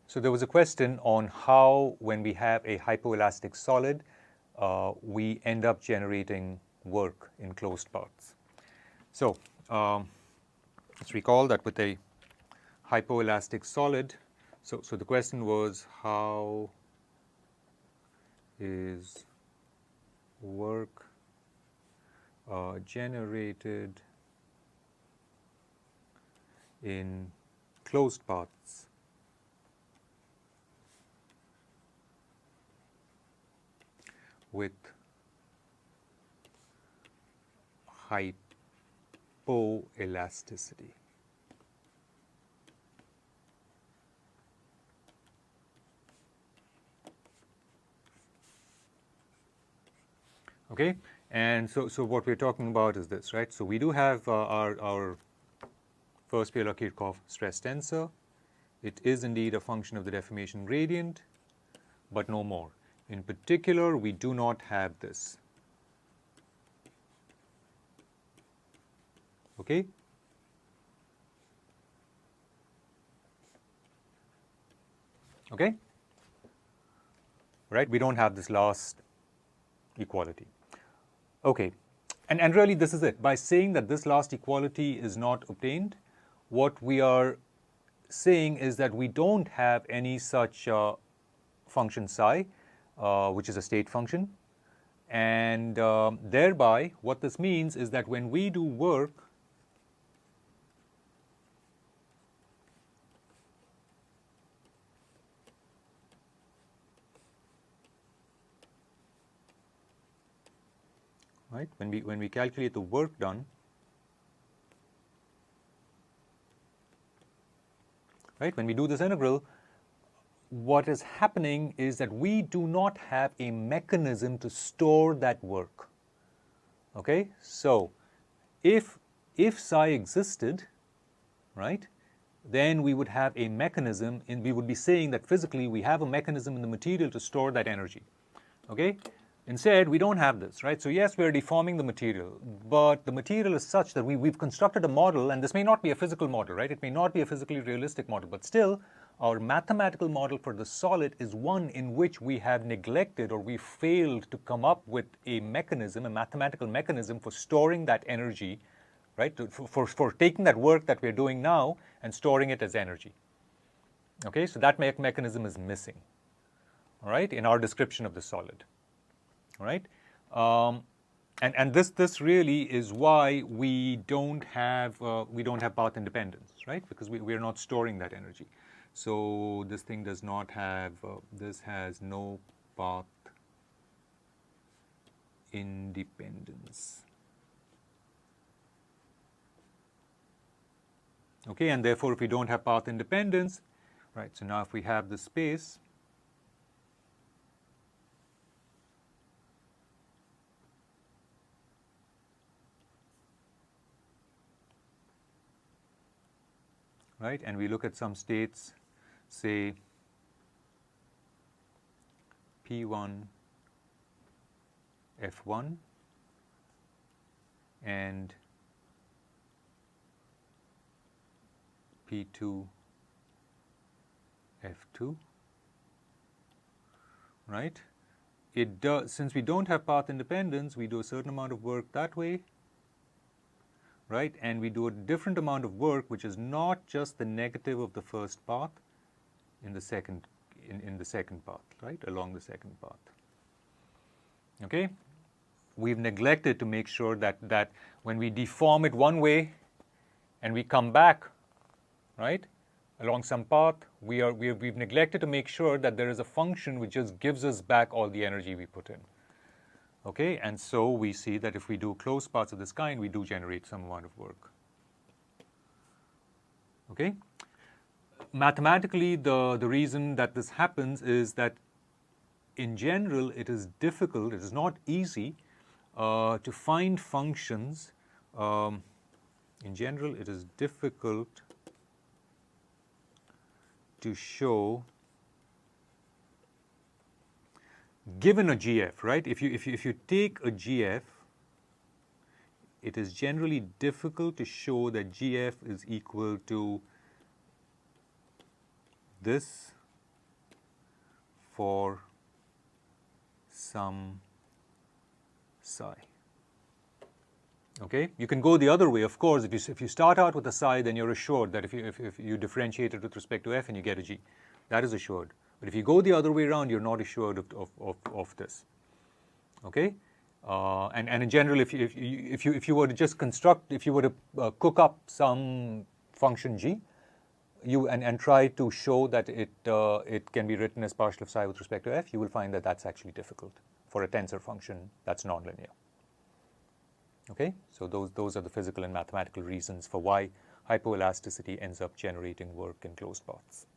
So there was a question on how, when we have a hypoelastic solid, we end up generating work in closed paths. So let's recall that with a hypoelastic solid, so the question was, how is work generated in closed paths with hypoelasticity. Okay, and so what we're talking about is this, right? So we do have our first Euler-Kirchhoff stress tensor. It is indeed a function of the deformation gradient, but no more. In particular, we do not have this. Okay? Okay? Right? We don't have this last equality. Okay. And really this is it. By saying that this last equality is not obtained, what we are saying is that we don't have any such function psi, which is a state function. And thereby, what this means is that when we do work, right, when we calculate the work done, right, when we do this integral, what is happening is that we do not have a mechanism to store that work. Okay, so if psi existed, right, then we would have a mechanism, and we would be saying that physically we have a mechanism in the material to store that energy. Okay, instead we don't have this, right? So yes, we're deforming the material, but the material is such that we've constructed a model, and this may not be a physical model, right? It may not be a physically realistic model, but still our mathematical model for the solid is one in which we have neglected, or we failed to come up with a mechanism, a mathematical mechanism for storing that energy, right? For taking that work that we're doing now and storing it as energy. Okay, so that mechanism is missing, all right, in our description of the solid. All right, and this really is why we don't have path independence, right? Because we're not storing that energy. So this thing does not have, this has no path independence. Okay, and therefore if we don't have path independence, right, so now if we have this space, right, and we look at some states, say P1, F1, and P2, F2, right? It does, since we don't have path independence, we do a certain amount of work that way, right? And we do a different amount of work, which is not just the negative of the first path in the second path, right? Along the second path. Okay? We've neglected to make sure that when we deform it one way and we come back, right, along some path, we've neglected to make sure that there is a function which just gives us back all the energy we put in. Okay, and so we see that if we do closed paths of this kind, we do generate some amount of work. Okay, mathematically, the reason that this happens is that in general, it is difficult, it is not easy to find functions. In general, it is difficult to show, given a GF, right? If you take a GF, it is generally difficult to show that GF is equal to this for some psi. Okay, you can go the other way, of course. If you start out with a psi, then you're assured that if you differentiate it with respect to f and you get a g, that is assured. But if you go the other way around, you're not assured of this. Okay, and in general, if you were to just construct, if you were to cook up some function g, and try to show that it can be written as partial of psi with respect to f, you will find that that's actually difficult for a tensor function that's nonlinear. Okay, so those are the physical and mathematical reasons for why hypoelasticity ends up generating work in closed paths.